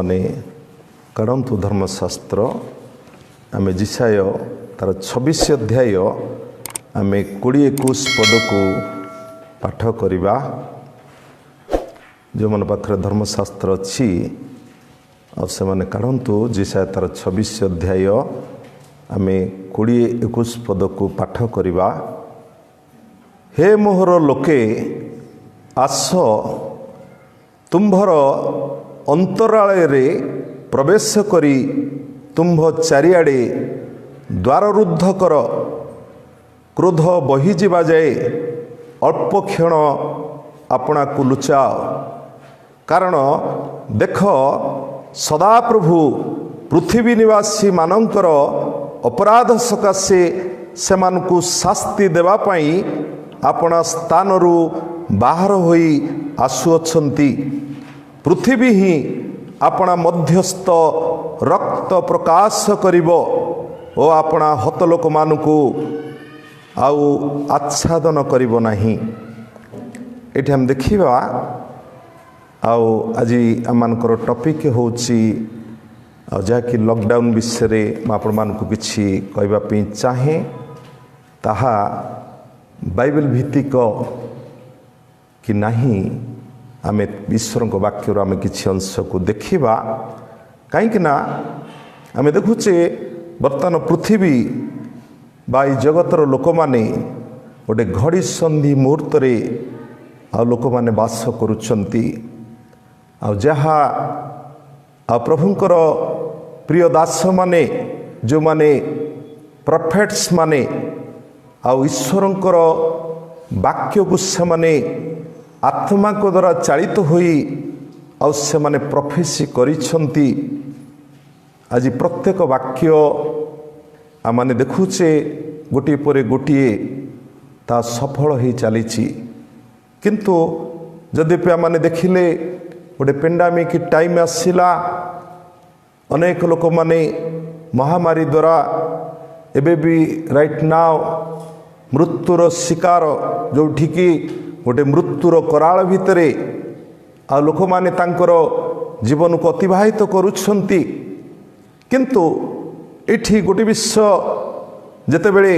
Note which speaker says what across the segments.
Speaker 1: माने काढन्तु धर्मशास्त्र आम जिसाय तार 26 अध्याय आम 20-21 पद को पाठ करवा। जो मन पाखरे धर्मशास्त्र अच्छी और से माने काढन्तु जिसाय तार 26 अध्याय आम 20-21 पद को पाठ करवा। हे मोहर लोके आस तुम्भर अंतरालय रे प्रवेश करी तुम्भ चारिआडे द्वार रुद्ध कर। क्रोध बही जीवा जाए अल्प क्षण आपना को लुचाओ। कारण देख सदाप्रभु पृथ्वी निवासी मानकर अपराध सकाशे सेमानकु शास्ति देवा पाई अपना स्थानरू बाहर होई आसुअछंती। पृथ्वी ही अपना मध्यस्थ रक्त प्रकाश करिबो ओ अपना हत लोक मानकु आउ आच्छादन करिबो नाही। एठी हम देखिबा आउ आज आमनकर टॉपिक होउची जहाँकि लॉकडाउन विषय में आपण मानकु किछि कहबा पई चाहे ताहा बाइबल भित्तिक कि नहीं आमे ईश्वर को वाक्य आमे किछि अंश को देखिबा। कहीं ना आमे देखुचे वर्तमान पृथ्वी बा जगतर लोक माने गोटे घड़ी संधि मुहूर्त रे आ लोक माने वास करुछंती। आ जहा आ प्रभुंकर प्रिय दास माने जो माने प्रोफेट्स माने आ ईश्वरंकर वाक्य को से माने आत्मा को द्वारा चालित होई आ से माने प्रोफेसी करिछंती। आज प्रत्येक वाक्य आ माने देखुचे गोटे परे गोटे ता सफल ही चलीछि। किंतु जदि पे माने देखिले गोटे पेंडामिक टाइम आसिला अनेक लोक माने महामारी द्वारा एबे भी राइट नाउ मृत्युर शिकार जोठी की गोटे मृत्युर कराल भितरे आ लोक माने तांकर जीवन को अतिबाहित करुछंती। किंतु एठी गोटे विषय जेतेबेले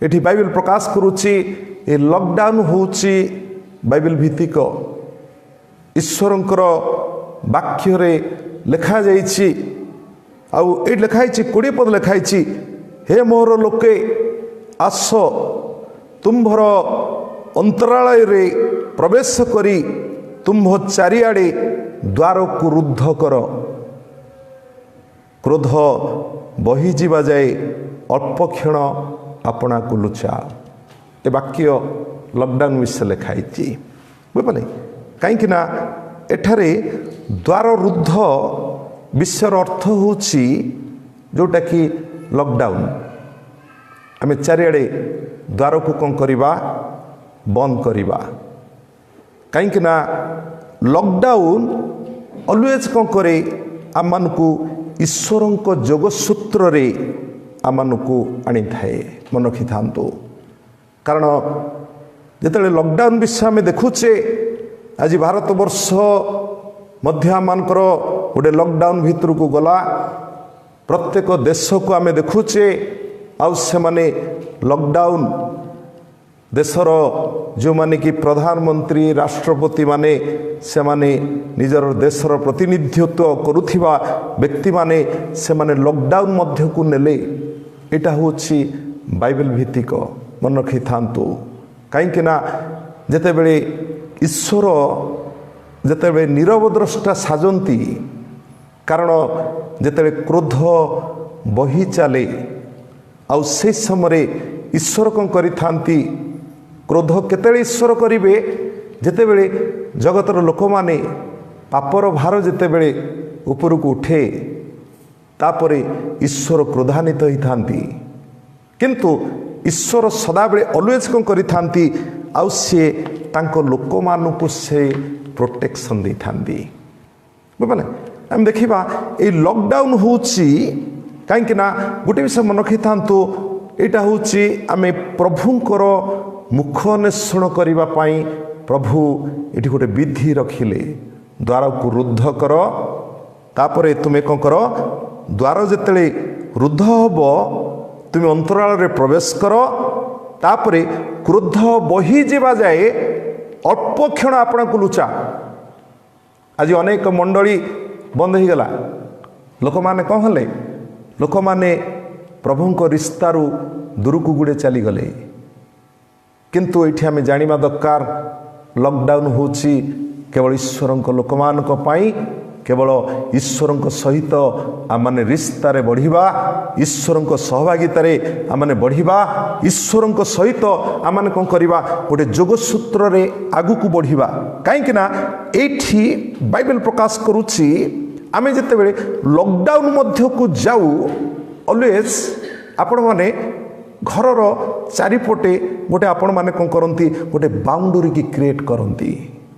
Speaker 1: एठी बाइबल प्रकाश करुची ए लॉकडाउन होउची बाइबल भित्तिक ईश्वरंकर वाक्य रे लिखा जाइछि। आउ ए लिखा जाइछि 20 पद लिखा जाइछि हे मोर लोके आस तुम्भर अंतरालय रे प्रवेश करी तुम्भ चारिआडे द्वार को रुद्ध कर। क्रोध बही जीवा जाए अल्प क्षण आपना को लुचा। ए वाक्य लॉकडाउन विषय लिखाई बुझे कहीं ना एठारे द्वार रुद्ध विषयर अर्थ होची जोटा कि लॉकडाउन आम चारिआडे द्वार को कौन करवा बंद करवा। कहीं ना लॉकडाउन ऑलवेज कौन करे आम मानकु ईश्वरं को जोगसूत्र रे आम मानकु आनी थाए मन रखी थांतु। कारण जिते लॉकडाउन विषय आम देखुचे आज भारत वर्ष मध्य आमकर गोटे लॉकडाउन भितर को गला। प्रत्येक देश को आम देखुचे आउ से माने लॉकडाउन देशर जो माने कि प्रधानमंत्री राष्ट्रपति माने से माने निजर देशर प्रतिनिधित्व करुथिबा व्यक्ति माने से माने लॉकडाउन मध्य को नेले। एटा होछि बाइबल भित्तिक मन रखी थांतु। कहीं ना जेतेबेले ईश्वर जेतेबेले नीरव द्रष्टा साजंती। कारण जेतेबेले क्रोध बही चले आउ से समय ईश्वर कौन करि थांती क्रोध केतेबेले ईश्वर करिवे जेतेबेले जगतर लोक माने पापर भार जेतेबेले ऊपर को उठे तापरे ईश्वर क्रोधान्वित होई थांती। किंतु ईश्वर सदाबेले ऑलवेज कौन करि थांती आउ से तांको लोक मानकु से प्रोटेक्शन दे थांती। बुझे हम देखिबा ए लॉकडाउन होची कहीं ना गोटे विषय मन रखी थांतु एटा होची आमे प्रभुंकर मुख अन्वेषण करिबा पाई प्रभु एटी गोटे विधि रखिले द्वार को रुद्ध कर तापरे तुम्हें कौन कर द्वार जिते रुद्ध हम तुम अंतराल प्रवेश कर तापरे क्रोध बही जावा जाए अल्प क्षण आपण को लुचा। आज अनेक मंडली बंद हो गला लोक माने कौन हले लोक माने प्रभुंक रिश्तारू दूर को गुड़े चली गले किंतु ये आम जाना दरकार लॉकडाउन होची केवल ईश्वर लोक मान केवल ईश्वर सहित आम मैंने रिश्तार बढ़िबा ईश्वर सहभागितार आम मैंने बढ़िबा ईश्वर सहित आम मैंने कौन करवा गोटे जोगसूत्र रे आगु को बढ़िबा कहीं एठी बाइबल प्रकाश करुच्ची आमे जिते बेले लॉकडाउन मध्य को जाऊ ऑलवेज आपण माने घरर चारिपटे गोटे आपण माने कौन करती गोटे बाउंडरी की क्रिएट करती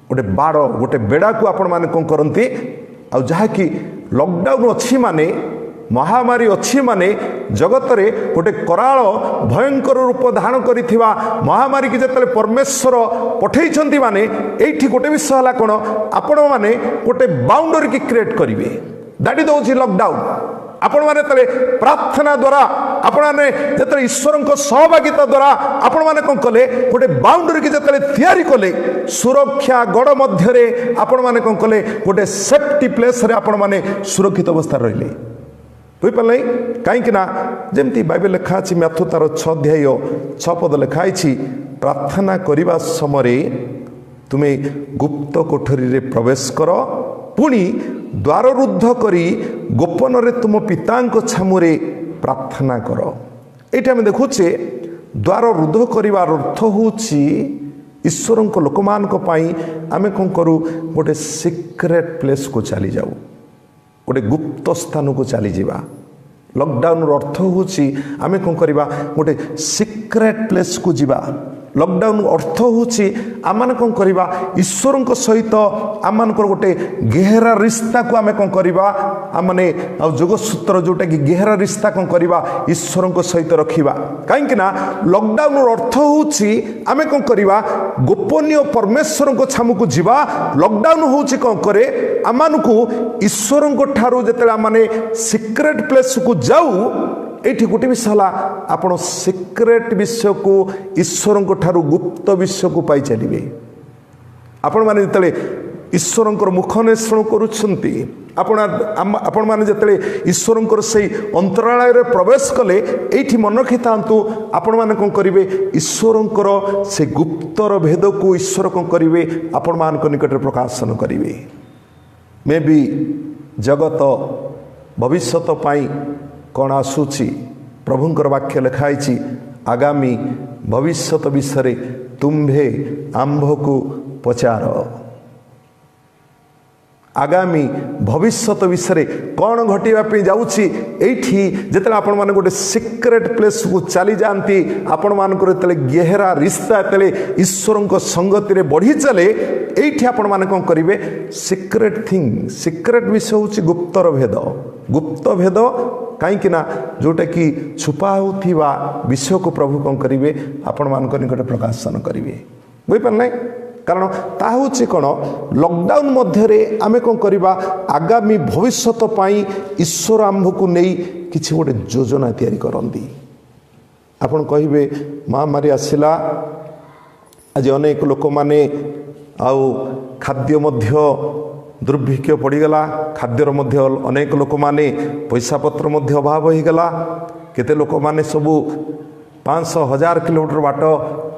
Speaker 1: गोटे बाड़ गोटे बेड़ा को आपण माने कौन करती आ जहा कि लॉकडाउन अच्छी माने महामारी अच्छी माने जगत रे गोटे कराल भयंकर रूप धारण करिथिबा महामारी की जतले परमेश्वर पठेइछंती माने एठी गोटे विषय हला कोन आपण माने गोटे बाउंडरी की क्रिएट करिवे दैट इज द लॉकडाउन। आपण माने तले प्रार्थना द्वारा आपण माने जतले ईश्वर सहभागिता द्वारा आपण माने कोन कले गोटे बाउंडरी की जतले तैयारी कले सुरक्षा गड़ मध्य रे आपण माने कोन कले गोटे सेफ्टी प्लेस रे आपण माने सुरक्षित अवस्था रहिले बुझी पारे कहीं जमती बाइबल लिखा अच्छी मैथ्यू तार 6 अध्याय 6 पद लिखाई प्रार्थना करने समय तुम्हें गुप्त कोठरी रे प्रवेश कर पुणी द्वार रुद्ध करी गोपन रे तुम पिता छामुरे प्रार्थना कर। ये आम देखुचे द्वार रुद्ध करिवार अर्थ होची ईश्वर लोक मान आम कौन करूँ गोटे सिक्रेट प्लेस को चली जाऊ गोटे गुप्त स्थान को चली जावा। लॉकडाउन अर्थ होची आम कौन करवा गोटे सिक्रेट प्लेस को जीवा। लॉकडाउन अर्थ होची आम कौन करवा ईश्वर सहित आम गोटे गहरा रिश्ता को आम कौन करवा आम मैंने जोगसूत्र जोटा कि गहरा रिश्ता कौन करवा ईश्वर सहित रखा कहीं लॉकडाउन अर्थ होची आम कौन करवा गोपनीय परमेश्वर को छामु को जीवा। लॉकडाउन होची कौन करे आम ईश्वर ठारू जिते आम सिक्रेट प्लेस को जाऊ एठी गोटे विषय है आपण सिक्रेट विषय को ईश्वर ठारू गुप्त विषय को पाई चलिए। आपण माने जिते ईश्वर मुख अन्वेषण करुछंती आपण माने जिते ईश्वर से अंतरालय रे प्रवेश कले एठी मन रखी थांतु आपण माने कौन करिवे ईश्वर से गुप्तर भेद को ईश्वर कौन करिवे आपण मान निकट प्रकाशन करिवे। मे भी जगत भविष्यत पाई कौन आसूची प्रभुंकर वाक्य लिखाई आगामी भविष्यत विषय तुम्भे आंभ को पचार आगामी भविष्यत विषय कौन घटवाई जाऊँगी ये जिते आपण मैंने गोटे सिक्रेट प्लेस को चली जाती आपण मानक गहरा रिश्ता तेले ईश्वर संगति रे बढ़ी चले ये आपण मैंने कौन करेंगे सिक्रेट थिंग सिक्रेट विषय हूँ गुप्त भेद कहीं जोटा कि छुपा होता विषय को प्रभु कौन करेंगे आपण मान निकट प्रकाशन करेंगे बुझीपारे कारण ता हूँ कौन लॉकडाउन मध्य आम कौन करवा आगामी भविष्यत पाई ईश्वर आंभ को नहीं किसी गोटे योजना तैयारी करती। आपण कहे महामारी आसला आज अनेक लोक माने आउ खाद्य मध्य दुर्भिक्ष पड़गला खाद्यर मध्य अनेक लोक माने पैसा पत्र मध्य अभाव हो गला केते लोक माने सबू 500,000 किलोमीटर बाट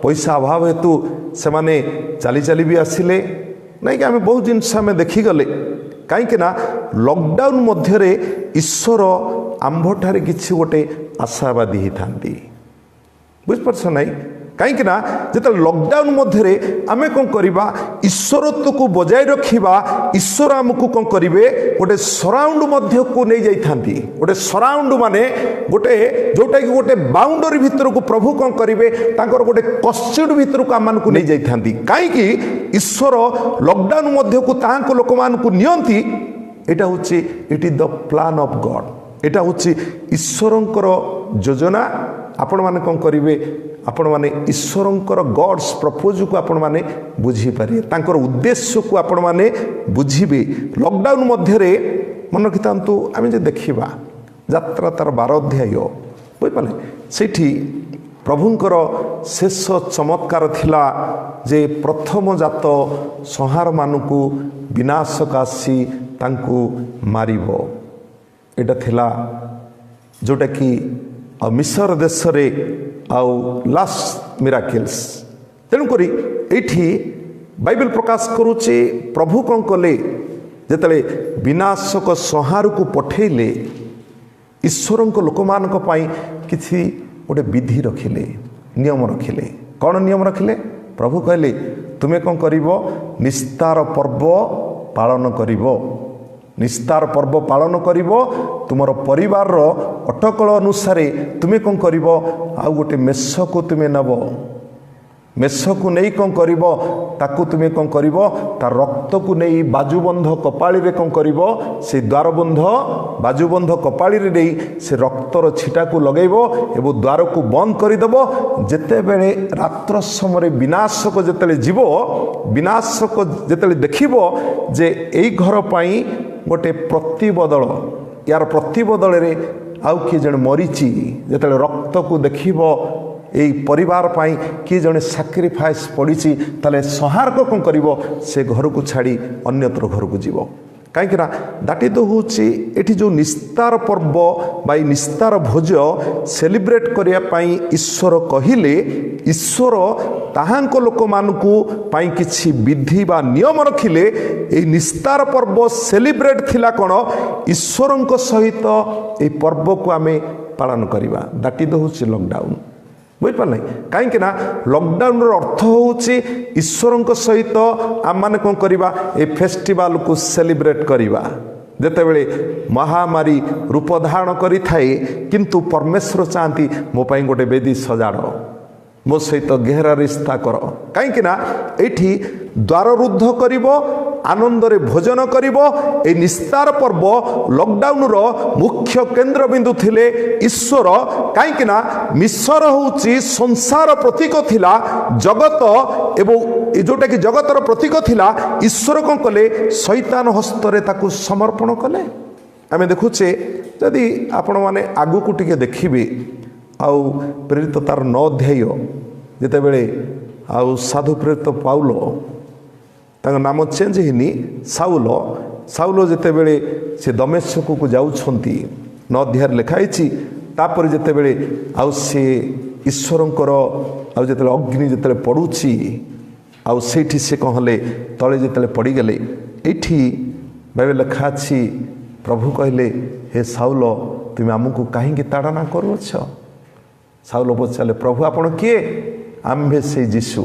Speaker 1: पैसा अभाव हेतु से माने चली चली भी आसिले नहीं कि आम बहुत जिनस आम देखीगले कहीं लॉकडाउन मध्य ईश्वर आंभठारे किसी गोटे आशावादी ही था बुझिपारछ ना कहीं जिते लॉकडाउन मध्य आम कौन करवा ईश्वरत्व को बजाय रखा ईश्वर आमको कौन करेंगे गोटे सराउंड मध्य को नहीं जाती गोटे सराउंड माने गोटे जोटा कि गोटे बाउंडरी भितर को प्रभु कौन करेंगे गोटे कस्टड भितर को आम को नहीं जाती कहीं ईश्वर लॉकडाउन मध्य को तांको लोक मान को नियंती एटा होची it is the plan of God एटा होची ईश्वरंकर योजना आपण माने कौन करेंगे आपण माने ईश्वरंकर गॉड्स प्रपोज को आपण माने बुझी पारे तांकर उद्देश्य को आपण माने बुझीबे। लॉकडाउन मध्य मन रखिथान्तु आमे जे देखिबा यात्रा तार 12 अध्याय बुझिपारे सेठी प्रभुंकर शेष चमत्कार थिला जे प्रथम जात संहार मानकु विनाशक आसी तांकु मारिबो एटा थिला जोटा कि मिसर देश रे आउ लास्ट मिराकिल्स तेणुक एठी बाइबल प्रकाश करुचे प्रभु कौन कले जेतले विनाशक संहार को पठेले ईश्वर लोक मान किसी गोटे विधि रखिले नियम रखिले कौन नियम रखिले प्रभु कहले तुम्हें कौन करिवो निस्तार पर्व पालन करिवो निस्तार पर्व पालन करिवो तुमर परिवार रो अटकल अनुसार तुम्हें कौन करिवो आउ गोटे मेष को तुम्हें नबो मेष को नहीं कौन करिवो ताकू तुम्हें कौन करिवो तार रक्त को नहीं बाजुबंध कपाली रे कौन करिवो से द्वारबंध बाजुबंध कपाली रे नहीं से रक्तर छिटा को लगेबो एवं द्वार को बंद करदेव जेते बेले रात्र समय विनाशक जेतेले जीवो विनाशक जेतेले देखिबो जे एई घर पाई गोटे प्रतिबदल यार प्रतिबदल रे आउ किए जन मरीची जेतेले रक्त को देखिबो यही परिवार पाई किए जड़े सैक्रिफाइस पड़ी ताले संहार को कौन करिवो से घर को छाड़ी अन्यत्र घर को जीव कहीं दाटी तो हूँ ये जो निस्तार पर्व बा निस्तार भोज सेलिब्रेट करने ईश्वर कहले ईश्वर ताहांको लोक मानकु पाई किछि विधि बा नियम रखिले ए निस्तार पर्व सेलिब्रेट थिला कौन ईश्वर सहित ए पर्व को आमे पालन करवा दाटी तो हूँ लॉकडाउन बुझिपारे कहीं लॉकडाउन अर्थ होची ईश्वर सहित आम मैंने कौन करवा ए फेस्टिवल को सेलिब्रेट करवा जितेबले महामारी रूप धारण करि थाए किंतु परमेश्वर चाहती मो पाई गोटे बेदी सजाड़ मो सहित गहरा रिश्ता कर कहीं द्वार रुद्ध करिवो आनंद रे भोजन करिवो ए निस्तार पर्व लॉकडाउन रो मुख्य केंद्र बिंदु थिले ईश्वर कहीं मिसर होची संसार प्रतीक थिला जगत एवं जोटा कि जगतर प्रतीक थिला ईश्वर कौन कले शैतान हस्तरे ताकू समर्पण कले आमे देखुचे जदि आपण माने आगु को टिके देखिबे आउ प्रेरित तार 9 अध्याय जेते बेले आउ साधु प्रेरित पाउलो तांग नाम चेंज हिनी साउलो साउलो जेते बेले से दमेश्क को जाउछंती 9 अध्याय लिखाइछि तापर जेते बेले आउ से ईश्वरंकर आउ जेते अग्नि जेते पडुछि आउ सेठी से कहले तळे जेते पड़ी गेले एठी बाइबल लिखा अछि प्रभु कहले हे साउलो तुम आमको कहीं ताड़ना करुछ साउल पचारे प्रभु आपण किए आम्भे से जीशु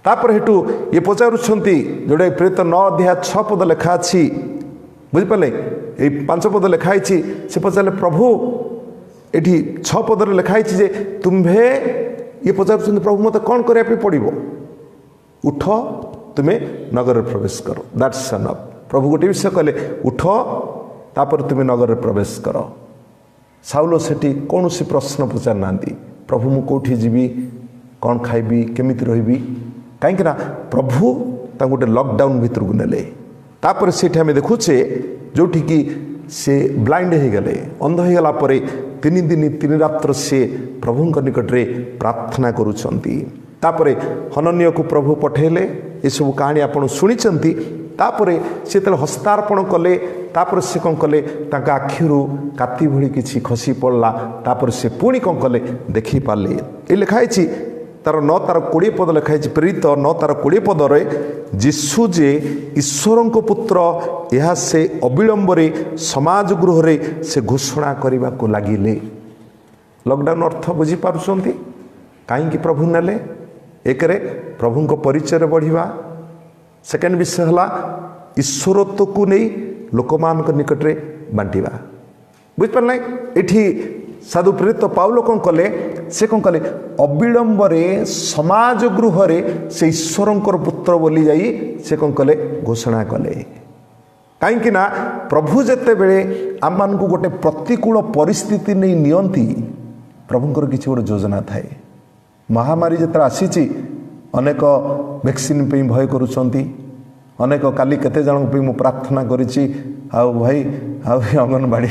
Speaker 1: तापर हेटू ये पचारुछंती जोड़े प्रेरित 9 अध्याय 6 पद लिखा अछि बुझिपारे ये 5 पद लिखाई से पचारे प्रभु एठी 6 पद लिखाई जे तुम्भे ये पचारुछंती प्रभु मते कौन करया पे पड़िबो उठ तुम्हें नगर प्रवेश करो दैट्स एनफ प्रभु गोटे विषय कहले उठ तापर तुम्हें नगर प्रवेश कर साउल सेठी कौन सी प्रश्न पचार ना प्रभु मु कौटी जीवी कौन खाइबी केमिति रहिबी कहीं प्रभु गोटे लॉकडाउन भितर को नेले तापर सेठी आमे देखुचे जोठी कि से ब्लाइंड हो गले अंध हो गला परे 3 दिन 3 रात्र से प्रभु निकट रे प्रार्थना करुछंती तापर हनन्य को प्रभु पठेले ये सब कहानी आपण शुणिचंती तापरे से तेल हस्तार्पण कले तापर से कौन कले तांका आखिरु काती भली किछि खसी पड़ला तापर से पुणी कौन कले देखि पाले ए लिखाई तार 9 तार 20 पद लिखाई प्रेरित 9 तार 20 पद रे जीशु जे ईश्वर को पुत्र यह से अविलंब रे समाज गृह रे से घोषणा करने को लगिले लॉकडाउन अर्थ बुझी पारुछंती कहीं प्रभु नेले एक प्रभु को परिचय बढ़िया सेकेंड विषय है ईश्वरत्व को नहीं लोक मान निकट रे बांटिबा बुझिपारे ये साधु प्रेरित पाउल कौन कले से कौन कले अविलंब रे समाज गृह रे से ईश्वर पुत्र बोली जाई से कौन कले घोषणा कले कहीं प्रभु जेते बेले आम मान को गोटे प्रतिकूल परिस्थिति नहीं नियंती प्रभुंकर किसी गोटे योजना थाए महामारी जिते आसी अनेक वैक्सीन पे भय करुचंती अनेक काली केते जन मु प्रार्थना करिछि आउ भाई आउ अंगनवाड़ी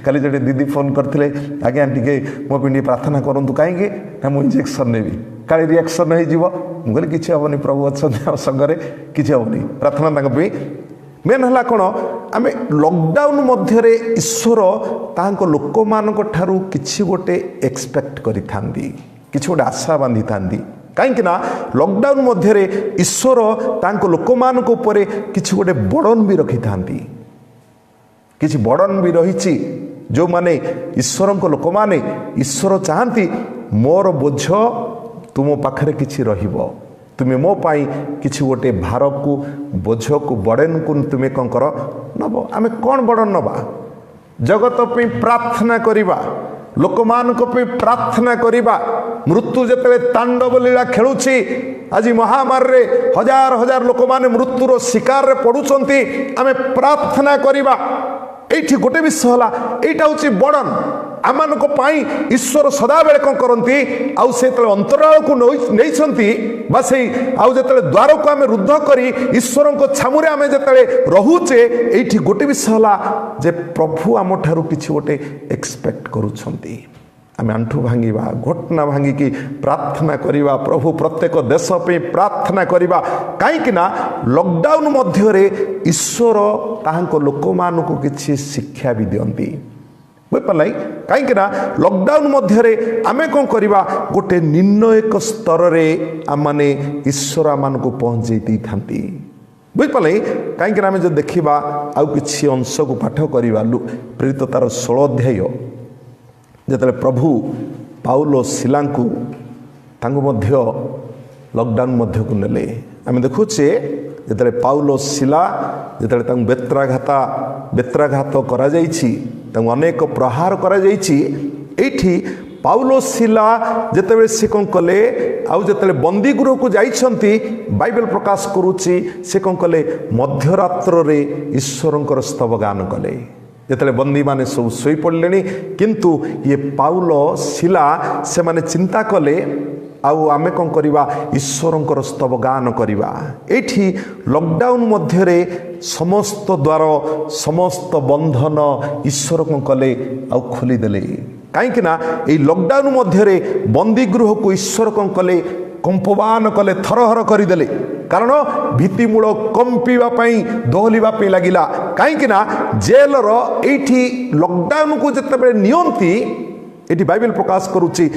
Speaker 1: काली जो दीदी फोन करते आज्ञा टे मो पिंडी प्रार्थना करूँ कहीं ना मुझे इंजेक्शन नेबी काली रिएक्शन हो मुझे किसी हेनी प्रभु अच्छा संगे किसी हेनी प्रार्थना मेन है कौन आम लॉकडाउन मध्य ईश्वर तांको लोक मान कि गोटे एक्सपेक्ट करि गोटे आशा बांधि था कहीं लॉकडाउन मध्य ईश्वर तांको लोक मान किसी गोटे बर्डन भी रखि था किसी बर्डन भी रही जो माने ईश्वर को लोक माने ईश्वर चाहती मोर बोझ तुम पाखरे किछि रहिबो तुम्हें मो पाई किछि गोटे भार को बोझ को बर्डन को तुम्हें कौन कर नब आम कौन बर्डन नबा जगत पे प्रार्थना करिबा लोक मान प्रार्थना करिबा मृत्यु जेते तांडव लीला खेलुछि आज महामारी रे हजार हजार लोक माने मृत्युर शिकार रे पड़ुचंती आमे प्रार्थना करिबा एठी गोटे विषय हला एटा होछि बर्डन आमान को पाई ईश्वर सदा बेले कौन करती आउ से अंतराल को नहीं बा से आउ जो द्वार को आम रुद्ध करी ईश्वर को छामुरे आम जो रोचे ये गोटे विषय है जे प्रभु आम ठारू किसी गोटे एक्सपेक्ट करुछंती आम आंठू भांगा घटना भांगिकी प्रार्थना करवा प्रभु प्रत्येक देश पे प्रार्थना करवा कहीं लॉकडाउन मध्य ईश्वर ताहांको लोक मान को किसी शिक्षा भी दियंती बुझिपारे कहीं लॉकडाउन मध्य आम कौन करवा गोटे निर्णायक स्तर में आम मैंने ईश्वर आम को पहुँचे था बुझिपारे कहीं आम जो देखा आउ कि अंश को पाठ करवा प्रेरित तार 16 अध्याय जिते प्रभु पाउलो शिला लॉकडाउन मध्य को नेले आम देखुचे जिते पाउलो शिला जिते बेत्राघात करा जाइछि अनेक प्रहार करा जाइछि एठी पाउलो शिला जिते से कौन कले आउ जिते बंदी गृह को जाइछंती बाइबल प्रकाश करुच्ची से कौन कले मध्यरात्र रे ईश्वर स्तव गान कले जिते बंदी माने सब शोई पड़े किंतु ये पाउलो शिला से माने चिंता कले आउ आमे कौन करवा ईश्वर स्तव गान करवा एठी लॉकडाउन मध्य समस्त द्वार समस्त बंधन ईश्वर कौन कले आउ खोलीदेले कहीं लॉकडाउन मध्य बंदी गृह को ईश्वर कौन कले कंपवान कले थरहर करदेले कारण भित्तिमूल कंपीवाई दोहलिबा लगिला कहीं जेलर एठी लॉकडाउन को जिते नियंती ये बाइबल प्रकाश करुच्ची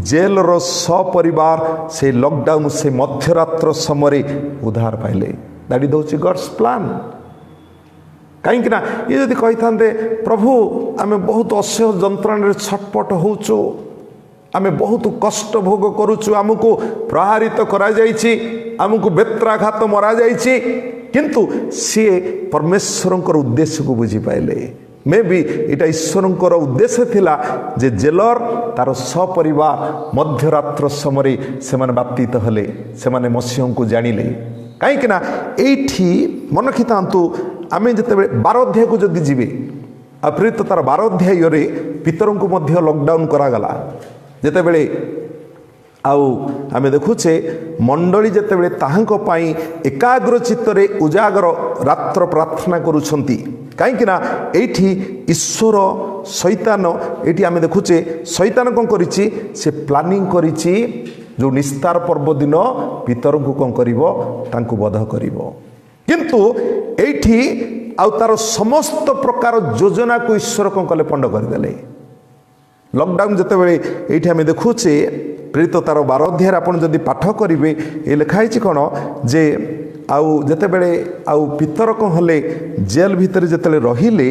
Speaker 1: जेलर सपरिवार से लॉकडाउन से मध्यरात्र समय उद्धार पाइले दैट इज होची गॉड्स प्लान कहीं ये जदि कही था प्रभु आम बहुत असह्य जंत्रणा छटपट होचु आम बहुत कष्ट भोग करुचु आमको प्रहारित करा जाइछि आमको बेत्राघात मरा जाइछि किंतु सी परमेश्वर उद्देश्य को बुझी पाइले मे भी यहाँ ईश्वर उद्देश्य थिला जे जेलर तार सपरिवार मध्यरात्र समय से बाप्तित हेले से मसीह को जानिले कहीं ये मन रखी था आम जिते 12 अध्याय को जदि जीवे प्रेरित तार 12 अध्याय पितर को मध्य लॉकडाउन करागला जिते बड़े आउ आम देखुचे मंडली जिते ताहांको पाई एकाग्र चित्तरे उजागर रात्र प्रार्थना करुछंती कहीं एठी ईश्वर शैतान ये आम देखुचे शैतान कौन करिछि से प्लानिंग करिछि जो निस्तार पर्व दिन पितर को कौन करिवो तांको वध करिवो किंतु एठी आउ तार समस्त प्रकार योजना को ईश्वर कौन कले पंड करदेले लॉकडाउन जिते ये आम देखुचे प्रेरित तार 12 अध्याय आपन जदि पाठ करेंगे ये लिखाई कौन जे आउ जिते बड़े आउ पितर कौन हेले जेल भितर जिते रहिले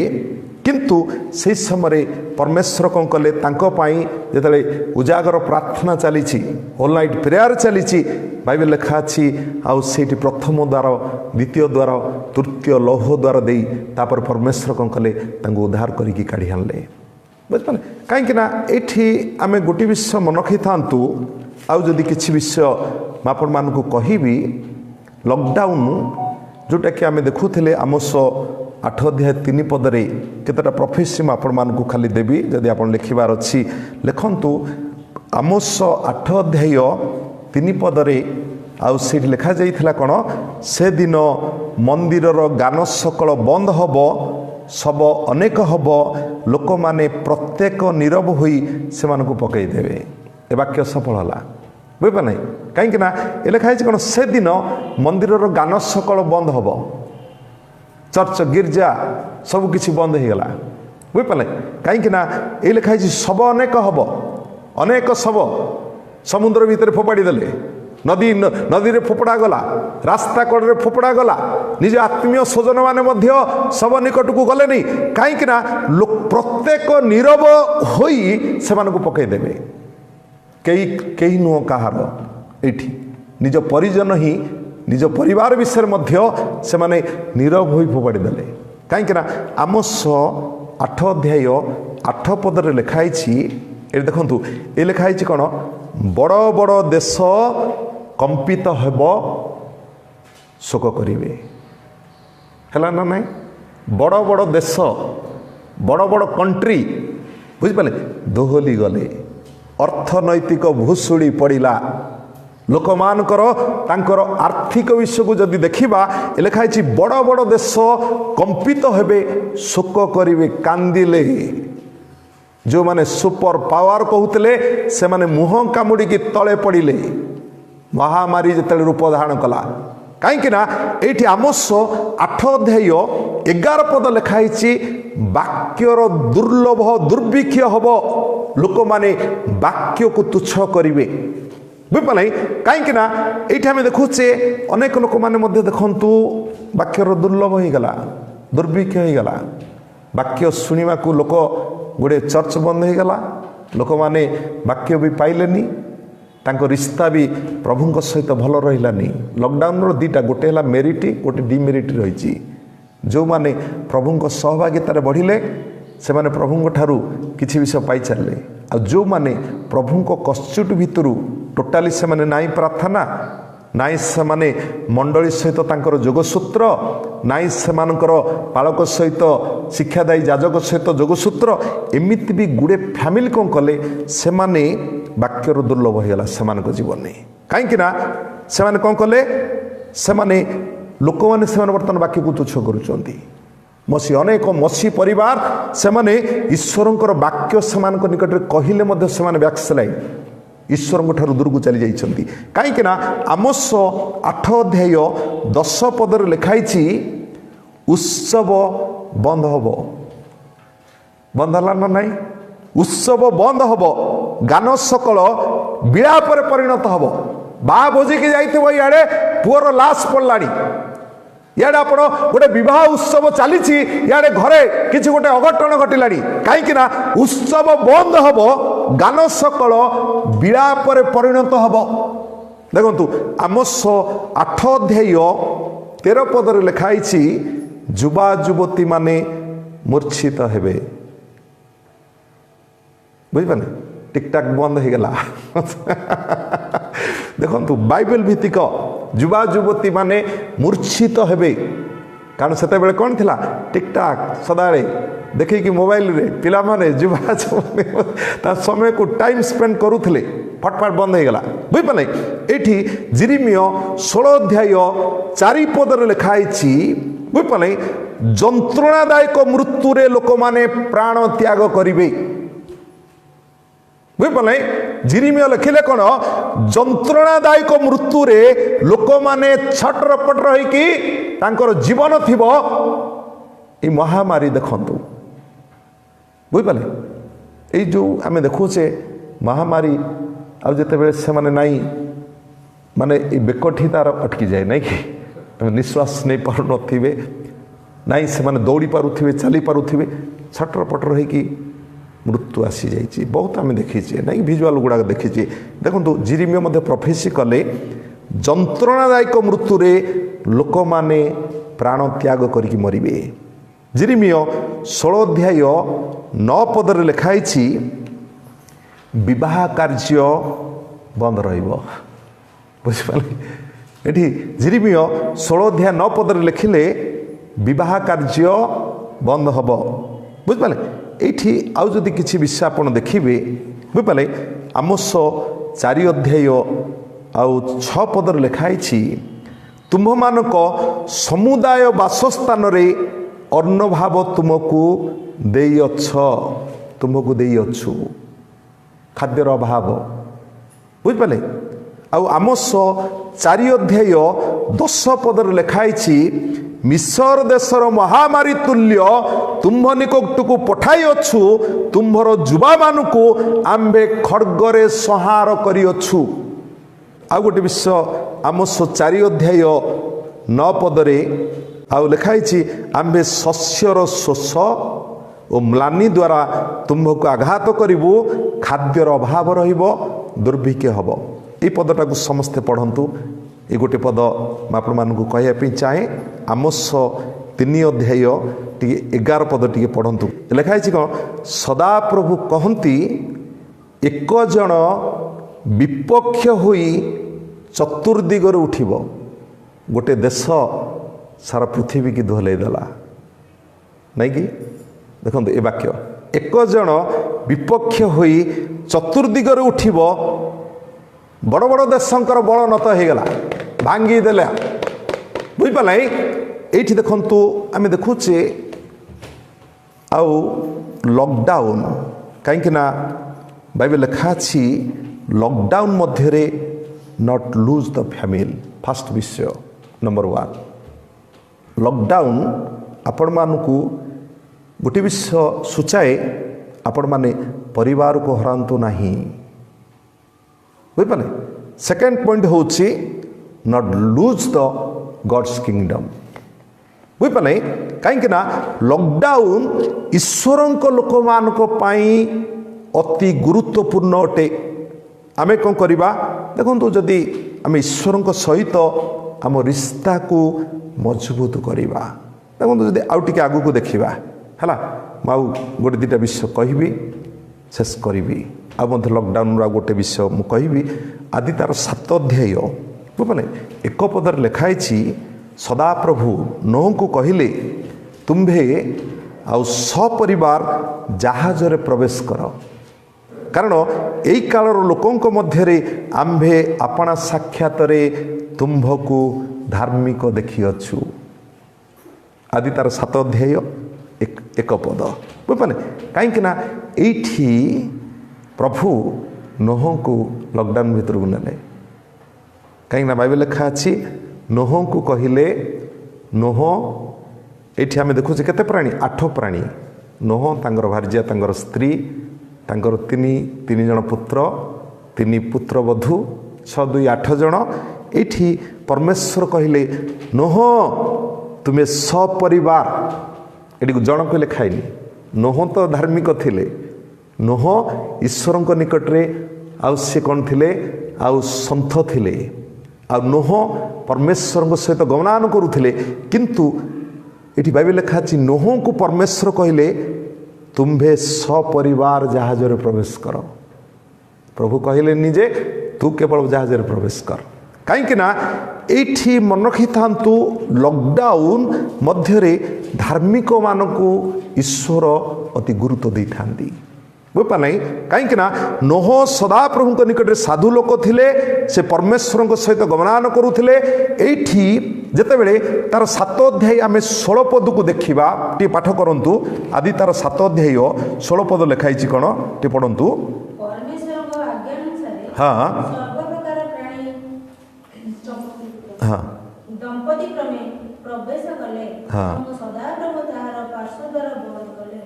Speaker 1: किंतु से समय परमेश्वर कौन कले तांको पाई जिते उजागर प्रार्थना चली ऑल नाइट प्रेयर चली बाइबल लिखा अच्छी आउ से प्रथम द्वार द्वितीय द्वार तृतीय लौह द्वार दे तापर परमेश्वर कौन कले उद्धार करके काढ़ी आनले बुझिपारे कहीं आम गोटे विषय मन रखी था आउ जदि किसी विषय आपण मान को कहिबी लॉकडाउन जोटा कि आम देखुले आमोस 8 अध्याय 3 पदरे केतटा प्रोफेसी आपण मान को खाली देवी जदि आप लिखबार अच्छी लिखंतु आमोस 8 अध्याय 3 पदरे आउ सेठी लिखा जाइथिला कोन से दिन मंदिरर गान सकल बंद हब सब अनेक हब लोक माने प्रत्येक नीरव होई से मानकु पकई देबे ए वाक्य सफल होला बुझिपा नहीं कहीं ना ये लिखा है कौन से दिन मंदिरर गान सकल बंद हब चर्च गिर्जा सब किछि बंद हो गला बुझिपारे कहीं ना ये लिखा है सब अनेक हब अनेक सब समुद्र भितर फोपाड़ी देले नदी नदी रे फोपड़ा गला रास्ता कड़े फोपड़ा गला निज आत्मीय स्वजन माने मध्य सब निकट को गले नहीं कहीं ना प्रत्येक नीरव होई से मानकु पकई देबे कई नुह कहार एठी निज परिजन ही निज परिवार विषय मध्य से माने नीरव होई फोपाड़ी देले कहीं ना आमोस 8 अध्याय 8 पदरे लिखाई ये देखु ये लिखाई कौन बड़ बड़ देश कंपित हेब शोक करिवे है ना नहीं बड़ बड़ देश बड़ बड़ कंट्री बुझिपारे दोहली गले अर्थनैतिक भूशुड़ी पड़ा लोक मानकर तांकर आर्थिक विषय को जदि देखा लिखाई बड़ बड़ देश कंपित हेबे शोक करिवे कांदिले जो माने सुपर पावर कहते से माने मुह कामुड़ी तले पड़िले महामारी जिते रूप धारण कला कहीं ये आमोस 8 अध्याय 11 पद लिखाई वाक्यर दुर्लभ दुर्भिक्ष हम लोक माने वाक्य को तुच्छ करिवे बुझिपारे कहीं ये आम देखुचे अनेक लोक मैंने देखु वाक्यर दुर्लभ हो गला दुर्भिक्ष हो गला वाक्य शुणा को लोक गोटे चर्च बंद हो गला लोक मैंने वाक्य भी पाइलेनी तांको रिश्ता भी प्रभु सहित भल रही लॉकडाउन दुईटा गोटे है मेरिट गोटे डिमेरिट रही जो माने प्रभु सहभागितार बढ़िले से माने प्रभु ठारू किसी विषय पाई चलले आ जो माने प्रभु कस्चुट भितर टोटाली से माने नाई प्रार्थना नाई से माने मंडली सहित तांकर जोगसूत्र नाई से मानकर पालक सहित शिक्षादायी जाजक सहित जोगसूत्र एमिति भी गुड़े फैमिली कौन कले से माने वाक्यर दुर्लभ होगा से जीवन में कहीं से माने कौन कले से माने लोक मैंने बर्तमान वाक्य को तुच्छ करुँच मसी अनेक मसी परिवार से माने ईश्वर वाक्य से निकट में कहले से बैक्सलाइन ईश्वर ठार दूर को चली जाइछंती कहीं आमोस 8 अध्याय 10 पदर लिखाई उत्सव बंद हब बंद है ना नहीं उत्सव बंद हब गान सकल विलाप परिणत हब बा भोजी के जाइए इे पुअर लाश पड़लानी इे आप गोटे बह उत्सव चली इे घरे किसी गोटे अघटन घटला कहीं उत्सव बंद हब गान सकल विलाप परिणत हब देखु आमोस 8 अध्याय 13 पदर लिखाई युवा युवती माने मूर्छित हेबे बुझिपारे टिकटाक बंद हो गला देखु बाइबल भित्तिक युवा युवती माने मूर्छित हेबे कारण से कौन थिला टिकटाक सदाळे देखी कि मोबाइल रे पिला माने युवा ता समय को टाइम स्पेंड करुथले फटफट बंद हो गला बुझिपारे एठी जिरिमिय 16 अध्याय 4 पदर लिखाई बुझिपारे जंत्रणादायक मृत्यु रे लोक माने प्राण त्याग करिवे बुझिपारे जिरिमिय लिखिले कौन जंत्रणादायक मृत्यु रे लोक माने छटरपट रही जीवन थिबो ये महामारी देखंतु बुझिपारे ये जो आम देखुचे महामारी आ जिते से माने नाई माने बेकठी तार अटकी जाए नहीं कि निश्वास नहीं पार नथिबे नाई से माने दौड़ी पारुथिबे चली पारुथिबे छटरपट रही मृत्यु आसी जाइए बहुत आम देखीचे ना भिजुआल गुड़ाक देखीचे देखो जिरिमिय मध्य प्रोफेसी कले जंत्रणादायक मृत्यु रे लोक माने प्राण त्याग करके मरिबे जिरिमिय 16 अध्याय 9 पदर लिखाई विवाह कार्य बंद रहिबो बुझिपारे एठी जिरिमिय 16 अध्याय 9 पदर लिखिले विवाह कार्य बंद हब बुझिपारे एठी आउ जदि किछि विषय आपण देखिबे बुझिपारे आमोस 4 अध्याय आउ 6 पदर लिखाई तुम्भमानक समुदाय बासस्थान रे अन्नभाव तुमको देइअछ तुमको देइअछु खाद्यर अभाव बुझिपारे आमोस 4 अध्याय 10 पदर लिखाई मिसर देशर महामारी तुल्य तुम्भ निकटकू पठाई अछु तुम्भर जुबा मानकू आंबे खड्गरे संहार करिअछु। आउ गोटे विषय आमोस 4 अध्याय 9 पदरे आउ लिखाई आंबे शस्यर शोष और म्लानी द्वारा तुम्भको आघात करिबु खाद्यर अभाव रहिबो दुर्भिक्ष हबो। ये पदटा को समस्ते पढ़ंतु। ये गोटे पद आपण मानकू कहया चाहे आमोस 3 अध्याय टी 11 पद टी पढ़ंतु। लिखाई कौन सदा प्रभु कहती एक जन विपक्ष होई चतुर्दिगर उठिब गोटे देश सारा पृथ्वी की धोलई देला नहीं कि देखो ये वाक्य एक जन विपक्ष होई चतुर्दिगर उठिब बड़ बड़ देशंकर बड़ नत हो गला भांगी देला बुझिपारे ये देखु आम देखुचे आउ लॉकडाउन कहीं बाइबल लिखा छी lockdown Madhya not lose the family first विषय नंबर 1 लॉकडाउन आपण मानकू गोटे विषय सूचाए आपण माने परिवार को हरांतु नहीं बुझिपारे। सेकेंड पॉइंट होची not lose the God's kingdom बुझिपारे कहीं लॉकडाउन ईश्वरंक लोक मानक पाई अति गुरुत्वपूर्ण अटे। आम कौन करवा देखो जदि आम ईश्वरंक सहित आम रिश्ता को मजबूत करवा देखो जदि आउ टिके आगु को देखा है मु गोटे 2टा विषय कहबी शेष करी आते लॉकडाउन गोटे विषय मु कहबी आदि तार 7 अध्याय बुझे 1 पदर लिखाई सदा प्रभु नोह को कहले तुम्भे आउ सपरिवार जहाज रे प्रवेश कर कारण यही कालर लोकों मध्य आंभे आपणा साक्षात तुम्भ को धार्मिक देखिअछु आदि तार 7 अध्याय 1 पद बुझे कहीं ये प्रभु नोह को लॉकडाउन भीतर को नेले कहीं बाइबल लिखा अच्छी नोह को कहले नोह ये आम देखुचे केते प्राणी 8 प्राणी नोह तांगर भार्या तांगर स्त्री तांगर 3 जन पुत्र 3 पुत्र वधू 6 2 8 जन ये परमेश्वर कहले नोह तुम्हें सपरिवार ये जन को लिखाइनी नोह तो धार्मिक थिले नोह ईश्वर निकट रे आउ से कौन थिले आउ सन्थ थिले आ नोह परमेश्वर सहित गमनान करुथिले किंतु ये बाइबल लिखा अछि नोह को परमेश्वर कहले तुम्भे सपरिवार जहाज रे प्रवेश कर प्रभु कहले निजे तू केवल जहाज रे प्रवेश कर कहीं मन रखी था लॉकडाउन मध्य धार्मिक मानकू ईश्वर अति गुरुत्व दे था बुझपा नहीं कहीं नोह सदा प्रभु निकट साधु लोक थिले से परमेश्वर सहित गमनान करुले ये जितेबले तार 7 अध्याय आम 16 पद को देखा टी पाठ करूँ आदि तार 7 अध्याय 16 पद लिखाई कौन टी पढ़ु हाँ हाँ
Speaker 2: दंपति क्रमे प्रवेश कले
Speaker 1: हाँ
Speaker 2: सदा प्रभु ताहार पार्श्व द्वार बंद कले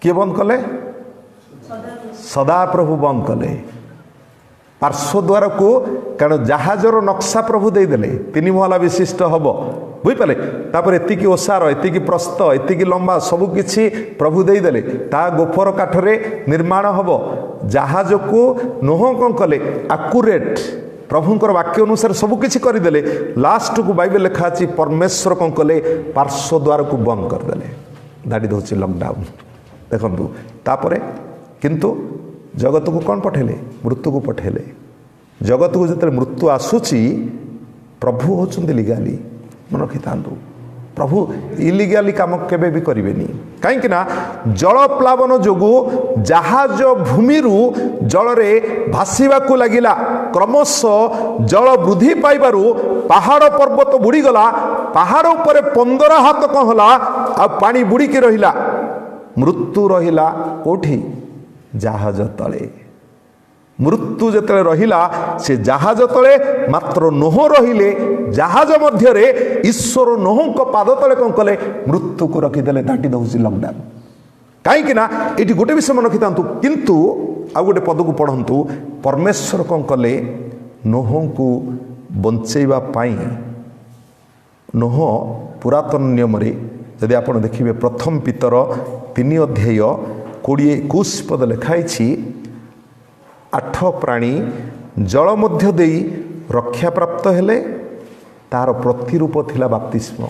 Speaker 1: किए बंद कले सदा प्रभु बंद कले पार्श्व द्वार को कारण जहाजर नक्शा प्रभु देदेले 3 महला विशिष्ट हम बुझिपारे तापर एतिकी ओसार एतिकी प्रस्थ एतिकी लंबा सबकिछि प्रभु देदेले ता गोफर काठरे निर्माण हम जहाज को नोह कौन कले आकुरेट प्रभुंकर वाक्य अनुसार सबकिछि करदेले लास्ट को बाइबल लिखा अछि परमेश्वर कौन कले पार्श्व द्वार को बंद करदेले दाड़ी दौची लॉकडाउन देखु तापर किंतु जगत को कौन पठेले मृत्यु को पठेले जगत को जिते मृत्यु आसूची प्रभु होचंदी लिगाली मन रखी था प्रभु इलिगाली काम केबे भी करेनि कहीं जल प्लावन जोगु जहाज भूमि जल रे भासीबाकू लगिला क्रमश जल वृद्धि पाइबारु पहाड़ पर्वत बुड़ीगला पहाड़ उपरे 15 हाथ कौन होला आ पानी बुड़ीकी रहिला मृत्यु रहिला कोठी जहाज तले मृत्यु जिते रहिला से जहाज तले मात्र नोह रहिले जहाज मध्यरे ईश्वर नोह को पाद तले कौन कले मृत्यु को रखीदे दाटी दौर लॉकडाउन कहीं ये गोटे विषय मन रखी था किंतु आउ गोटे पद को पढ़ंतु परमेश्वर कौन कले नोह को बंचेबा पाई नोह पुरातन नियम जदि आप देखिए प्रथम पितर 3 अध्याय 20-21 पद लिखाई 8 प्राणी जल मध्य देई रक्षा प्राप्त हेले तार प्रतिरूप थिला बाप्तिस्म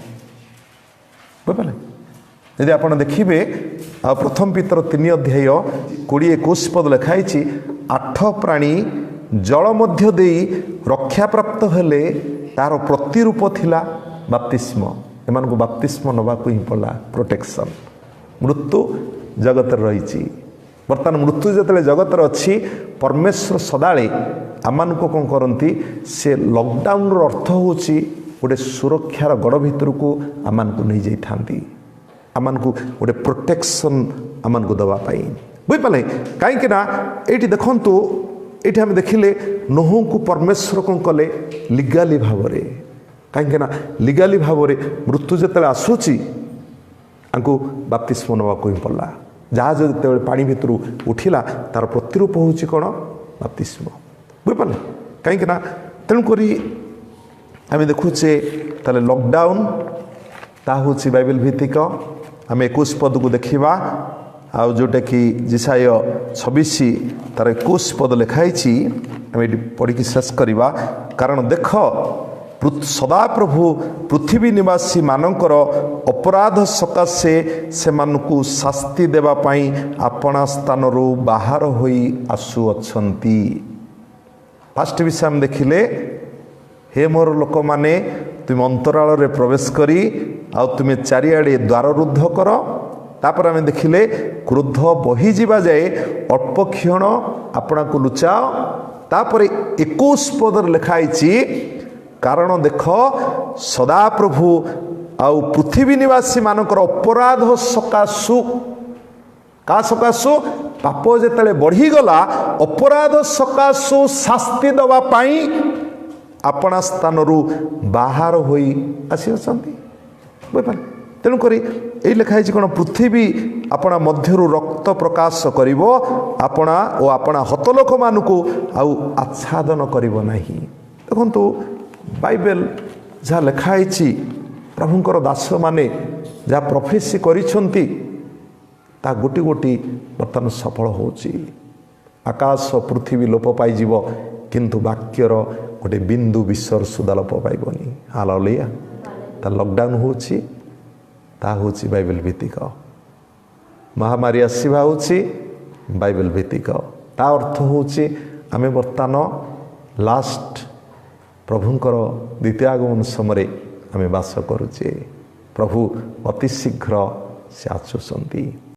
Speaker 1: बुझे यदि आप देखिए प्रथम पितर 3 अध्याय 20-21 पद लिखाई 8 प्राणी जल मध्य देई रक्षा प्राप्त हेले तार प्रतिरूप थिला बाप्तिस्म एमान को बाप्तिस्म नवा को ही पड़ा प्रोटेक्शन मृत्यु जगत रही बर्तमान मृत्यु जिते जगत अच्छी परमेश्वर सदाले आम को कौन करती से लॉकडाउन अर्थ हूँ गोटे सुरक्षार गड़ भितर को आम को नहीं जाती आम को गोटे प्रोटेक्शन आम को दवापाई बुझिपारे कहीं ये देखु ये आम देखिले नोह को परमेश्वर कौन कले लीगाली भाव कहीं लीगाली भाव मृत्यु जिते आसूची आंकु बाप्तिस्म नवा को ही पड़ा जहाज जो पानी भितर उठिला तार प्रतिरूप हूँ कौन बाप्तिस्म बुझिपारे कहीं तेणुक आम देखुचे ताले लॉकडाउन ता हूँ बाइबल भित्तिक आम 21 पद को देखा आउ जोटा कि जिसाय 26 तार 21 पद लिखाई आम ये पढ़ी शेष करवा कारण देख सदाप्रभु पृथ्वी निवासी मानकर अपराध सकाशे से मानकु शास्ति देवा पाई अपना स्थान बाहर होई आसु अछंती फास्ट विषय हम देखिले हे मोर लोक माने तुम अंतराल रे प्रवेश करी आ तुम चारिआडे द्वार रुद्ध कर तापर आम देखिले क्रोध बही जीवा जाए अल्प क्षण आपना को लुचाओ तापर 21 पद लिखाई कारण देख सदाप्रभु आउ पृथ्वी निवासी मानकर अपराध सकाशु का सकाशु पाप जिते बढ़ीगला अपराध सकाशु शास्ति दवा पाई अपना स्थान बाहर होई आसी बुझिपारे तेणुक ये लिखाई कौन पृथ्वी अपना मध्यरु रक्त प्रकाश करिवो अपना और अपना हतलोक मानकु आउ आच्छादन करिवो नाही देखंतु बाइबल जहाँ लिखाई प्रभुंकर दास माने जहाँ प्रोफेसी करिछंती ता गोटी गोटी बर्तमान सफल होची आकाश पृथ्वी लोप पाइब किंतु वाक्यर गोटे बिंदु विश्वर सुधा लोप पाइबनी हालेलुया ता लॉकडाउन होची ता होची बाइबल भित्तिक महामारी आसवा होची बाइबल भित्तिक ता अर्थ होची आमे बर्तमान लास्ट प्रभुंकर द्वितीय आगमन समय आमे वास करुचे प्रभु अति शीघ्र से आसुचंती।